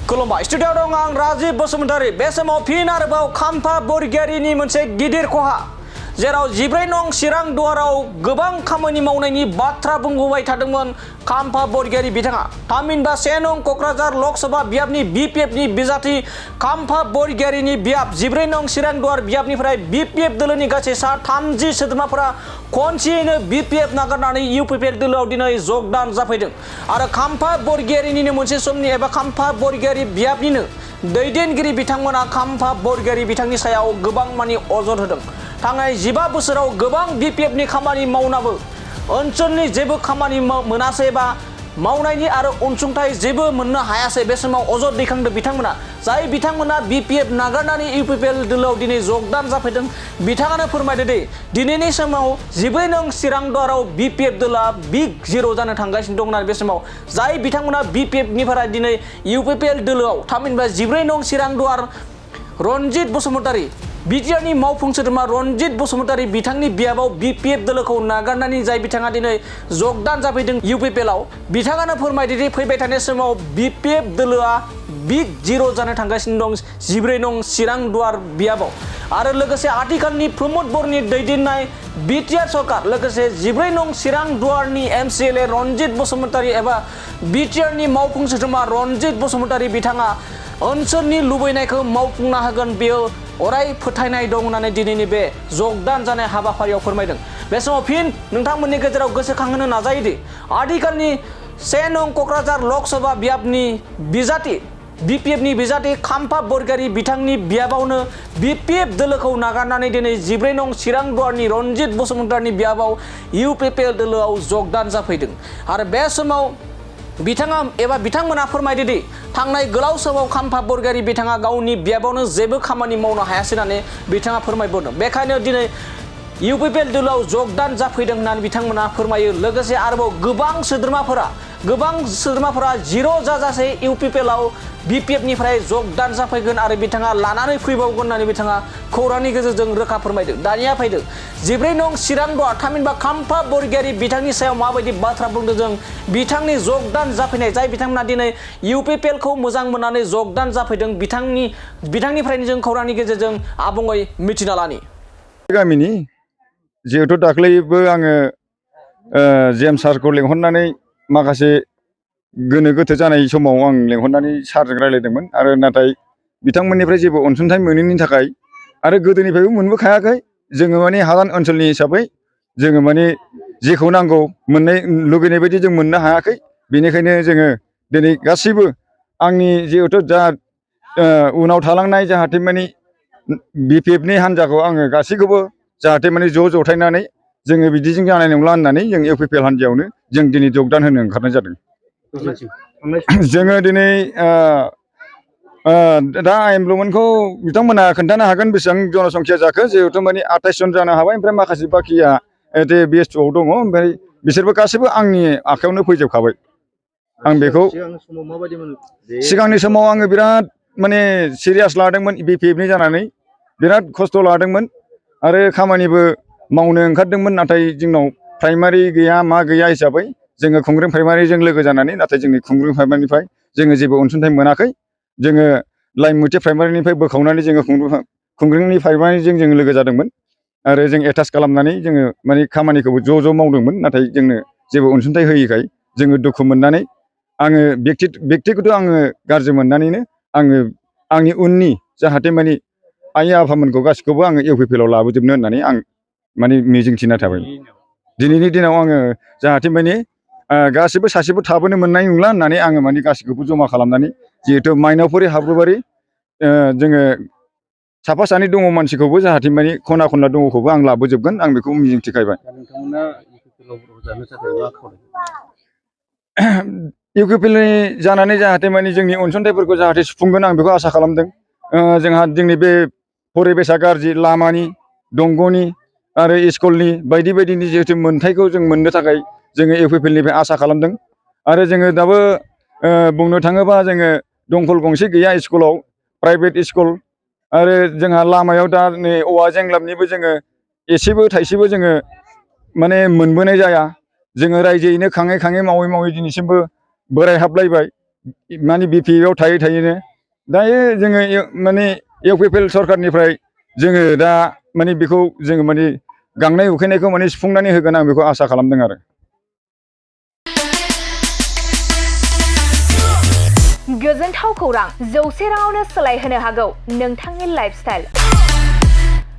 खुलुमबाय स्टुडियाव दं आं राजिब बसुमतारी। बे समाव फिन आरोबाव खाम्फा बरगयारिनि मोनसे गिदिर खहा, जेराव 14 नं चिरां दुवाराव गोबां खामानि मावनायनि बाथ्रा बुंबोबाय थादोंमोन खाम्फा बरगयारि बिथाङा। थामहिनबा 1 नं क'क्राझार लकसभा बियाबनि बिपिएफनि बिजाथि खाम्फा बरगयारिनि बियाब 14 नं चिरां दुवार बियाबनिफ्राय बिपिएफ दोलोनि गासै सा 30 सोद्रोमाफोरा खनसेयैनो बिपिएफ नागारनानै इउपिपिएल दोलोआव दिनै जगदान जाफैदों। आरो खाम्फा बरगयारिनिनो मोनसे समनि एबा खाम्फा बरगयारि बियाबनिनो दैदेनगिरि बिथांमोना खाम्फा बरगयारि बिथांनि सायाव गोबां मानि अजद होदों। थांनाय 15 बोसोराव गोबां बिपिएफनि खामानि मावनाबो ओनसोलनि जेबो खामानि मोनासै बा मावनायनि आरो अनसुंथाइ जेबो मोननो हायासै। बे समाव अजद दैखांदों बिथांमोना, जाय बिथांमोना बिपिएफ नागारनानै इउपिपिएल दोलोआव दिनै जगदान जाफैदों। बिथाङानो फोरमायदो दि दिनैनि समाव 14 नं चिरां दुवाराव बिपिएफ दोलोआ बिग जिर' जानो थांगासिनो दं होननानै बे समाव जाय बिथांमोना बिपिएफनिफ्राय दिनै इउपिपिएल दोलोआव थामहिनबा 14 नं चिरां दुवार रनजित बसुमतारी बिटिआरनि मावफुं सोद्रोमा रनजित बसुमतारी बिथांनि बियाबाव बिपिएफ दोलोखौ नागारनानै जाय बिथाङा दिनै जगदान जाफैदों इउपिपिएलआव, बिथाङानो फोरमायदो दि फैबाय थानाय समाव बिपिएफ दोलोआ बिग जिर' जानो थांगासिनो दं 14 नं चिरां दुवार बियाबाव। आरो लोगोसे आथिखालनि प्रमद बर'नि दैदेननाय बिटिआर सरकार लोगोसे 14 नं चिरां दुवारनि एमसिएलए रनजित बसुमतारी एबा बिटिआरनि मावफुं सोद्रोमा रनजित बसुमतारी बिथाङा ओनसोलनि लुबैनायखौ मावफुंना होगोन, बेयो अराय फोथायनाय दं होननानै दिनैनि बे जगदान जानाय हाबाफारियाव फोरमायदों। बे समाव फिन नोंथांमोननि गेजेराव गोसोखांहोनो नाजायोदि आथिखालनि 1 नं क'क्राझार लकसभा बियाबनि बिजाथि बिपिएफनि बिजाथि खाम्फा बरगयारि बिथांनि बियाबावनो बिपिएफ दोलोखौ नागारनानै दिनै 14 नं चिरां दुवारनि रनजित बसुमतारीनि बियाबाव इउपिपिएल दोलोआव जगदान जाफैदों। आरो बे समाव बिथाङा एबा बिथांमोना फोरमायदो दि थांनाय गोलाव समाव खाम्फा बरगयारि बिथाङा गावनि बियाबावनो जेबो खामानि मावनो हायासै होननानै बिथाङा फोरमायबोदों। बेखायनो दिनै इउपिपिएल दोलोआव जगदान जाफैदों होननानै बिथांमोना फोरमायो। लोगोसे आरोबाव गोबां सोद्रोमाफोरा जिर' जाजासे इउपिपिएलआव बिपिएफनिफ्राय जगदान जाफैगोन आरो बिथाङा लानानै फैबावगोन होननानै बिथाङा खौरांनि गेजेरजों रोखा फोरमायदों। दानिया फैदों 14 नं चिरां दुवार थामहिनबा खाम्फा बरगयारि बिथांनि सायाव माबायदि बाथ्रा बुंदों जों बिथांनि जगदान जाफैनाय जाय बिथांमोना दिनै इउपिपिएलखौ मोजां मोननानै जगदान जाफैदों बिथांनिफ्रायनो जों खौरांनि गेजेरजों आबुङै मिथिना लानि। गामिनि जिहेतु दाख्लैबो आङो जेएम सारखौ लेंहरनानै माखासे गोनो गोथो जानाय समाव आं लेंहरनानै सारजों रायज्लायदोंमोन आरो नाथाय बिथांमोननिफ्राय जेबो अनसुंथाइ मोनैनि थाखाय आरो गोदोनिफ्रायबो मोनबोखायाखै जोङो माने हादान ओनसोलनि हिसाबै जोङो माने जेखौ नांगौ मोननाय लुगैनाय बायदि जों मोननो हायाखै। बेनिखायनो जोङो दिनै गासैबो आंनि जिहेतु जा उनाव थालांनाय जाहाथे माने बिपिएफनि हान्जाखौ आङो गासैखौबो जाहाथे माने ज' जथायनानै जोङो बिदिजों जानाय नंला होननानै जों इउपिपिएल हान्जायावनो जों दिनै जगदान होनो ओंखारनाय जादों। जोङो दिनै दा एनरलमेन्टखौ बिथांमोना खोन्थानो हागोन बेसेबां जनसंख्या जाखो, जिहेतु माने 28 जन जानो हाबाय, ओमफ्राय माखासे बाखिया BS2आव दङ, ओमफ्राय बिसोरबो गासैबो आंनि आखायावनो फैजोबखाबाय। आं बेखौ सिगांनि समाव आङो बिराद माने सिरियास लादोंमोन बिपिएफनि जानानै बिराद खस्थ' लादोंमोन आरो खामानिबो मावनो ओंखारदोंमोन, नाथाय जोंनाव प्राइमारि गैया मा गैया हिसाबै जोङो खुंग्रिं प्राइमारिजों लोगो जानानै नाथाय जोंनि खुंग्रिं प्राइमारिनिफ्राय जोङो जेबो अनसुंथाइ मोनाखै। जोङो लाइमुथि प्राइमारिनिफ्राय बोखावनानै जोङो खुंग्रिंनि प्राइमारिजों जोङो लोगो जादोंमोन आरो जों एटाच खालामनानै जोङो माने खामानिखौबो ज' मावदोंमोन, नाथाय जोंनो जेबो अनसुंथाइ होयैखाय जोङो दुखु मोननानै आङो बेक्तिगत आङो गाज्रि मोननानैनो आङो आंनि उननि जाहाथे माने आइ आफामोनखौ गासिखौबो आङो इउपिपिएलआव लाबोजोबनो होननानै आं माने मिजिंथिना थाबाय। दिनैनि दिनाव आङो जाहाथे माने गासिबो सासेबो थाबोनो मोननाय नंला होननानै आङो माने गासिखौबो जमा खालामनानै जिहेतु माइनावपुरि हाब्रुबारि जोङो साफा सानै दङ मानसिखौबो जाहाथे माने खना खनला दङखौबो आं लाबोजोबगोन, आं बेखौ मिजिंथिखायबाय। इउपिपिएलनि जानानै जाहाथे माने जोंनि अनसुंथाइफोरखौ जाहाथे सुफुंगोन आं बेखौ आसा खालामदों। जोंहा जोंनि बे परिबेसा गाज्रि लामानि दंग'नि आरो स्कुलनि बायदि बायदिनि जिहेतु मोन्थायखौ जों मोननो थाखाय जोङो इउपिपिएलनिफ्राय आसा खालामदों। आरो जोङो दाबो बुंनो थाङोबा जोङो दंखल गंसे गैया स्कुलाव, प्राइभेट स्कुल, आरो जोंहा लामायाव दा नै औवा जेंलाबनिबो जोङो एसेबो थाइसेबो जोङो माने मोनबोनाय जाया। जोङो रायजोयैनो खाङै मावै दिनैसिमबो बोराय हाबलायबाय। माने बिपिएफआव थायै थायैनो दायो जोङो माने इउपिपिएल सरखारनिफ्राय जोङो दा माने बेखौ जोङो माने गांनाय उखैनायखौ माने सुफुंनानै होगोन आं बेखौ आसा खालामदों आरो। गोजोनथाव खौरां 100 राङावनो सोलायहोनो हागौ नोंथांनि लाइफस्टाइल।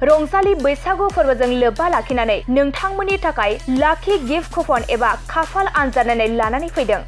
रंजालि बैसागु फोरबोजों लोब्बा लाखिनानै नोंथांमोननि थाखाय लाखि गिफ्ट कुपन एबा खाफाल आनजाद नायनाय लानानै फैदों।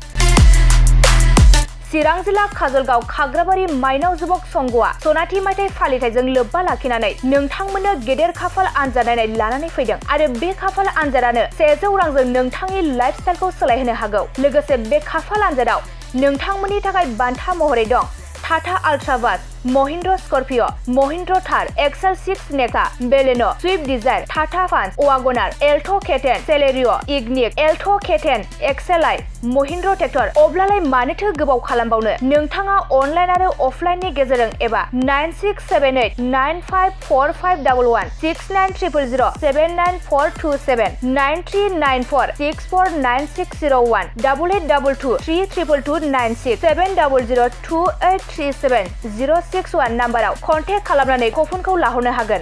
चिरां जिल्ला काजलगाव खाग्राबारि माइनाव जुबक संघआ सनाथि मायथाइ फालिथायजों लोब्बा लाखिनानै नोंथांमोननो गेदेर खाफाल आनजाद नायनाय लानानै फैदों आरो बे खाफाल आनजादानो 100 रांजों नोंथांनि लाइफस्टाइलखौ सोलायहोनो हागौ। लोगोसे बे खाफाल आनजादाव नोंथांमोननि थाखाय बान्था महरै दं Tata Ultra bus, Mahindra Scorpio', Mahindra Thar, XL 6 नेका, Baleno, Swift Dzire, Tata Punch, WagonR, Alto' K ten, Celerio', Ignis, Alto' K ten, XLI, Mahindra tractor. अब्लालाय मानोथो गोबाव खालामबावनो? नोंथाङा अनलाइन आरो अफलाइननि गेजेरजों एबा 9678954511 69000 79427 9394649601 8822 322296 7002837 061 नाम्बाराव कन्टेक्ट खालामनानै कुपनखौ लाहरनो हागोन।